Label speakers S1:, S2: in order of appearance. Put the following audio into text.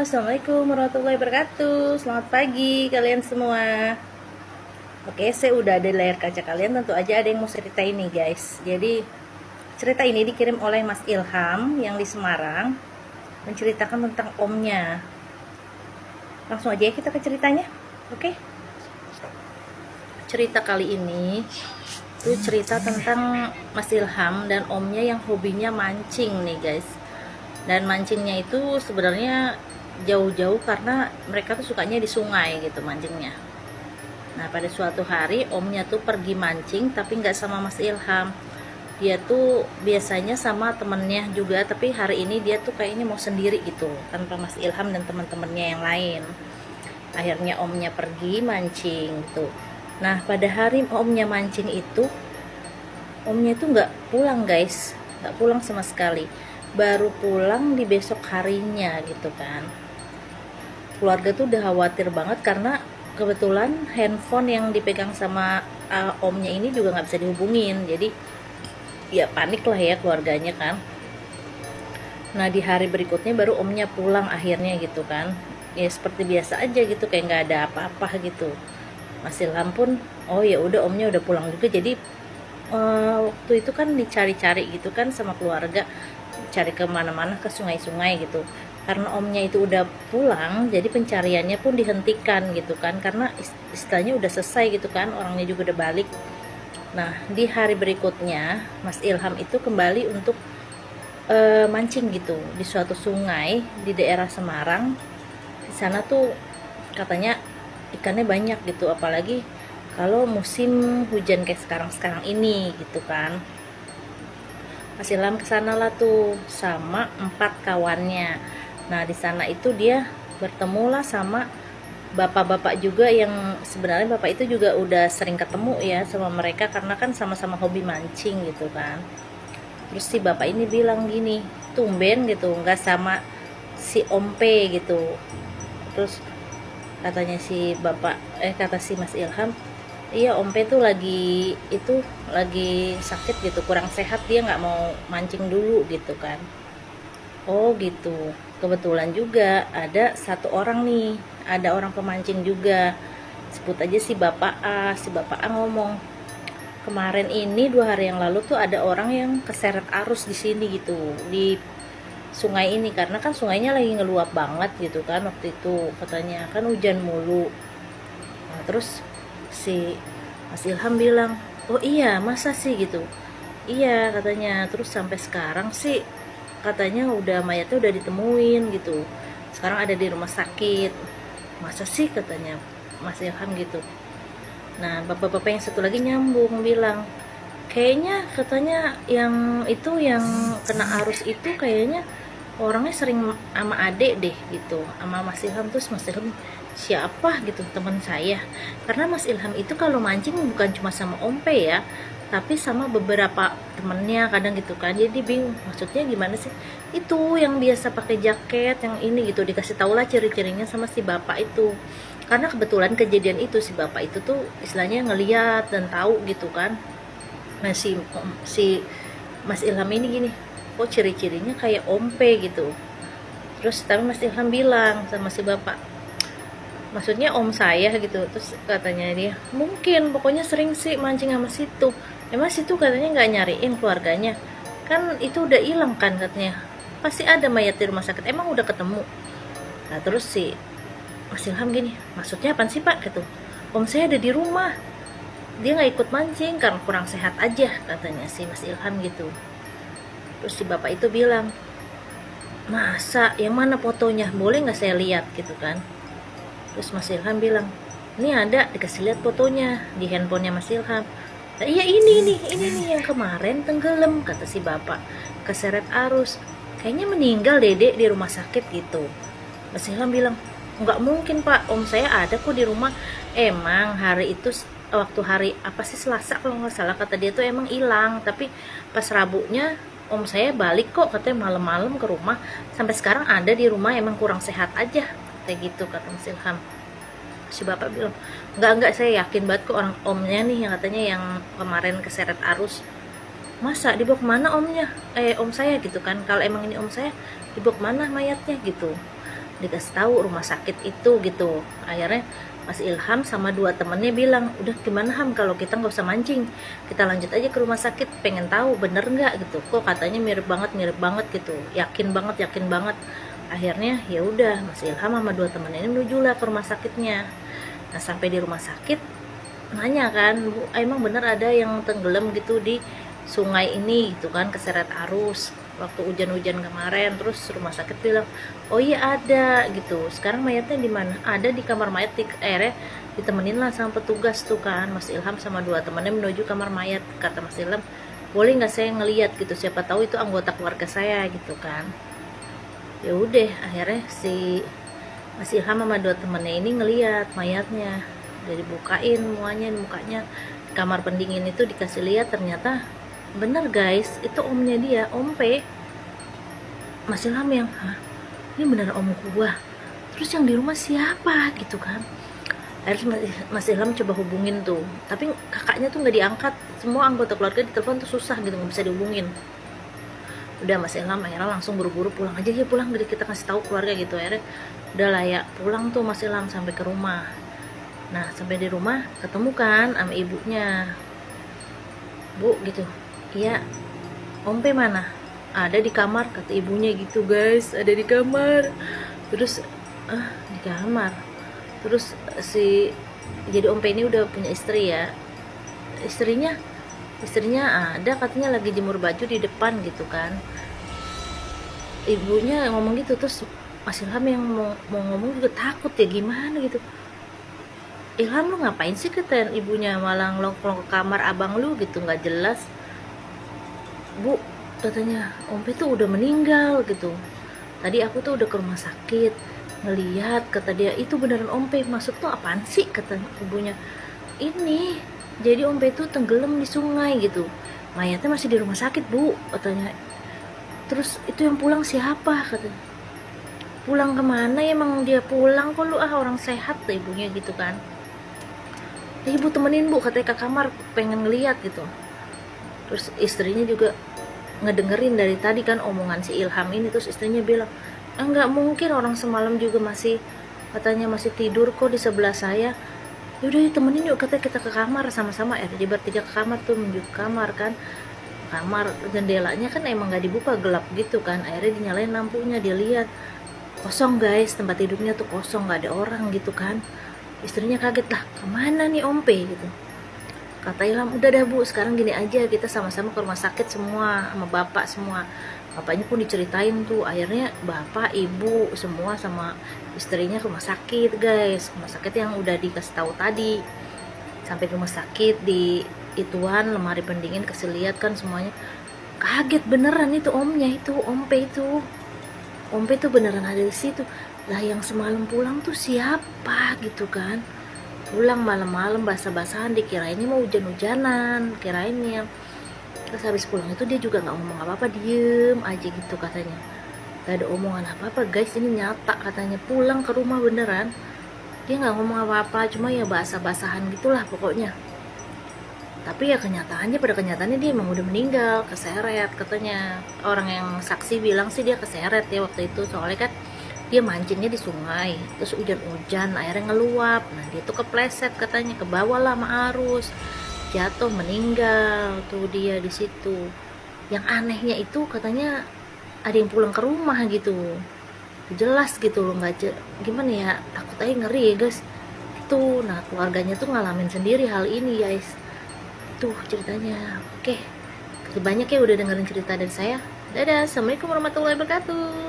S1: Assalamualaikum warahmatullahi wabarakatuh. Selamat pagi kalian semua. Oke, saya udah ada di layar kaca kalian. Tentu aja ada yang mau cerita ini guys. Jadi cerita ini dikirim oleh Mas Ilham yang di Semarang, menceritakan tentang omnya. Langsung aja ya kita ke ceritanya. Oke. Cerita kali ini itu cerita tentang Mas Ilham dan omnya yang hobinya mancing nih guys. Dan mancingnya itu sebenarnya jauh-jauh karena mereka tuh sukanya di sungai gitu mancingnya. Nah pada suatu hari omnya tuh pergi mancing tapi nggak sama Mas Ilham. Dia tuh biasanya sama temennya juga, tapi hari ini dia tuh kayaknya mau sendiri gitu tanpa Mas Ilham dan teman-temannya yang lain. Akhirnya omnya pergi mancing tuh. Nah pada hari omnya mancing itu, omnya itu nggak pulang guys, nggak pulang sama sekali. Baru pulang di besok harinya gitu kan. Keluarga tuh udah khawatir banget karena kebetulan handphone yang dipegang sama omnya ini juga nggak bisa dihubungin. Jadi ya panik lah ya keluarganya kan. Nah di hari berikutnya baru omnya pulang akhirnya gitu kan. Ya seperti biasa aja gitu, kayak nggak ada apa-apa gitu. Mas Ilham pun oh ya udah omnya udah pulang juga. Jadi waktu itu kan dicari-cari gitu kan sama keluarga, cari kemana-mana ke sungai-sungai gitu. Karena omnya itu udah pulang, jadi pencariannya pun dihentikan gitu kan, karena istilahnya udah selesai gitu kan, orangnya juga udah balik. Nah di hari berikutnya Mas Ilham itu kembali untuk mancing gitu di suatu sungai di daerah Semarang. Di sana tuh katanya ikannya banyak gitu, apalagi kalau musim hujan kayak sekarang ini gitu kan. Mas Ilham kesana lah tuh sama 4 kawannya. Nah di sana itu dia bertemulah sama bapak-bapak juga yang sebenarnya bapak itu juga udah sering ketemu ya sama mereka karena kan sama-sama hobi mancing gitu kan. Terus si bapak ini bilang gini, tumben gitu nggak sama si Ompe gitu. Terus katanya si bapak kata si Mas Ilham, iya Ompe tuh lagi sakit gitu, kurang sehat, dia nggak mau mancing dulu gitu kan. Oh gitu. Kebetulan juga ada satu orang nih, ada orang pemancing juga. Sebut aja si Bapak A. Si Bapak A ngomong, kemarin ini 2 hari yang lalu tuh ada orang yang keseret arus di sini gitu, di sungai ini, karena kan sungainya lagi ngeluap banget gitu kan waktu itu, katanya kan hujan mulu. Nah, terus si Mas Ilham bilang, oh iya masa sih gitu, iya katanya. Terus sampai sekarang sih katanya mayatnya udah ditemuin gitu, sekarang ada di rumah sakit. Masa sih katanya Mas Ilham gitu. Nah bapak-bapak yang satu lagi nyambung bilang, kayaknya katanya yang itu yang kena arus itu kayaknya orangnya sering sama adek deh gitu, sama Mas Ilham. Terus Mas Ilham, siapa gitu, teman saya. Karena Mas Ilham itu kalau mancing bukan cuma sama Ompe ya, tapi sama beberapa temennya kadang gitu kan. Jadi bingung maksudnya gimana sih, itu yang biasa pakai jaket yang ini gitu, dikasih tau lah ciri-cirinya sama si bapak itu. Karena kebetulan kejadian itu si bapak itu tuh istilahnya ngeliat dan tahu gitu kan. Nah si Mas Ilham ini gini, kok ciri-cirinya kayak Ompe gitu. Terus tapi Mas Ilham bilang sama si bapak, maksudnya om saya gitu. Terus katanya dia, mungkin pokoknya sering sih mancing sama situ. Emang situ katanya nggak nyariin keluarganya, kan itu udah hilang kan katanya, pasti ada mayat di rumah sakit, emang udah ketemu. Nah terus si Mas Ilham gini, maksudnya apa sih pak gitu, om saya ada di rumah, dia nggak ikut mancing karena kurang sehat aja katanya si Mas Ilham gitu. Terus si bapak itu bilang, masa yang mana fotonya, boleh nggak saya lihat gitu kan. Terus Mas Ilham bilang, ini ada, dikasih lihat fotonya di handphonenya Mas Ilham. Nah, iya ini nih yang kemarin tenggelam kata si bapak, keseret arus, kayaknya meninggal dedek di rumah sakit gitu. Mas Ilham bilang, nggak mungkin pak, om saya ada kok di rumah. Emang hari itu waktu hari apa sih, Selasa kalau nggak salah, kata dia tuh emang hilang, tapi pas Rabunya om saya balik kok katanya malam-malam ke rumah, sampai sekarang ada di rumah, emang kurang sehat aja kayak gitu kata Mas Ilham. Si bapak bilang, enggak saya yakin banget kok orang omnya nih yang katanya yang kemarin keseret arus. Masa dibawa kemana omnya, om saya gitu kan, kalau emang ini om saya dibawa kemana mayatnya gitu. dikasih tahu rumah sakit itu gitu. Akhirnya Mas Ilham sama 2 temennya bilang, udah gimana Ham, kalau kita nggak usah mancing, kita lanjut aja ke rumah sakit, pengen tahu bener nggak gitu, kok katanya mirip banget gitu, yakin banget. Akhirnya ya udah Mas Ilham sama 2 temennya ini menuju lah ke rumah sakitnya. Nah sampai di rumah sakit nanya kan, Bu, emang bener ada yang tenggelam gitu di sungai ini gitu kan, keseret arus waktu hujan-hujan kemarin. Terus rumah sakit bilang, oh iya ada gitu, sekarang mayatnya di mana? Ada di kamar mayat. Akhirnya ditemenin lah sama petugas tuh kan, Mas Ilham sama 2 temannya menuju kamar mayat. Kata Mas Ilham, boleh nggak saya ngeliat gitu, siapa tahu itu anggota keluarga saya gitu kan. Ya udah akhirnya si Mas Ilham sama 2 temannya ini ngeliat mayatnya, dari bukain mukanya di kamar pendingin itu, dikasih lihat, ternyata bener guys, itu omnya dia, Om P. Mas Ilham yang, hah, ini bener om gua, terus yang di rumah siapa gitu kan. Akhirnya Mas Ilham coba hubungin tuh, tapi kakaknya tuh nggak diangkat, semua anggota keluarga ditelepon tuh susah gitu, nggak bisa dihubungin. Udah Mas Ilham akhirnya langsung buru-buru pulang aja ya, pulang, jadi kita kasih tahu keluarga gitu. Akhirnya udah layak pulang tuh Mas Ilham sampai ke rumah. Nah sampai di rumah ketemu kan sama ibunya, Bu gitu, iya Om P mana? Ada di kamar, kata ibunya gitu guys, ada di kamar. Terus di kamar. Terus jadi Om P ini udah punya istri ya, istrinya ada katanya lagi jemur baju di depan gitu kan, ibunya ngomong gitu. Terus Mas Ilham yang mau ngomong juga takut ya, gimana gitu. Ilham, lu ngapain sih, kata ibunya, malah ngelong-ngelong ke kamar abang lu gitu, nggak jelas. Bu, katanya Om P tuh udah meninggal gitu, tadi aku tuh udah ke rumah sakit ngelihat, kata dia, itu beneran Om P. Maksud tuh apaan sih, kata ibunya. Ini jadi Om P tuh tenggelam di sungai gitu, mayatnya masih di rumah sakit Bu, katanya. Terus itu yang pulang siapa, katanya. Pulang kemana, emang dia pulang kok, lu orang sehat tuh, ibunya gitu kan. Ya, ibu temenin Bu, katanya, ke kamar pengen ngeliat gitu. Terus istrinya juga ngedengerin dari tadi kan omongan si Ilham ini. Terus istrinya bilang, enggak mungkin, orang semalam juga katanya masih tidur kok di sebelah saya. Yaudah yuk temenin yuk, katanya, kita ke kamar sama-sama. Dia bertiga ke kamar tuh, menuju ke kamar kan. Kamar jendelanya kan emang gak dibuka, gelap gitu kan. Akhirnya dinyalain lampunya, dia lihat kosong guys, tempat tidurnya tuh kosong, gak ada orang gitu kan. Istrinya kaget, lah kemana nih Om P gitu. Kata Ilham, udah dah Bu, sekarang gini aja, kita sama-sama ke rumah sakit semua, sama bapak semua. Bapaknya pun diceritain tuh, akhirnya bapak, ibu, semua sama istrinya ke rumah sakit guys. Rumah sakit yang udah dikasih tahu tadi. Sampai ke rumah sakit, di ituan lemari pendingin, kasih lihat kan semuanya. Kaget beneran, itu omnya, itu Om P itu. Om P tuh beneran ada di situ. Lah yang semalam pulang tuh siapa gitu kan. Pulang malam-malam basah-basahan, dikirainnya mau hujan-hujanan, kirainnya. Terus habis pulang itu dia juga nggak ngomong apa-apa, diem aja gitu katanya, gak ada omongan apa-apa guys, ini nyata katanya. Pulang ke rumah beneran, dia nggak ngomong apa-apa, cuma ya basah-basahan gitulah pokoknya. Tapi ya pada kenyataannya dia emang udah meninggal, keseret katanya. Orang yang saksi bilang sih dia keseret ya waktu itu, soalnya kan dia mancingnya di sungai, terus hujan-hujan airnya ngeluap, nah dia tuh kepleset katanya, ke bawah lah sama arus, jatuh meninggal tuh dia di situ. Yang anehnya itu katanya ada yang pulang ke rumah gitu, jelas gitu loh, nggak gimana ya, takut aja, ngeri ya guys itu. Nah keluarganya tuh ngalamin sendiri hal ini guys, tuh ceritanya. Oke, terima kasih banyak ya udah dengerin cerita dari saya. Dadah, assalamualaikum warahmatullahi wabarakatuh.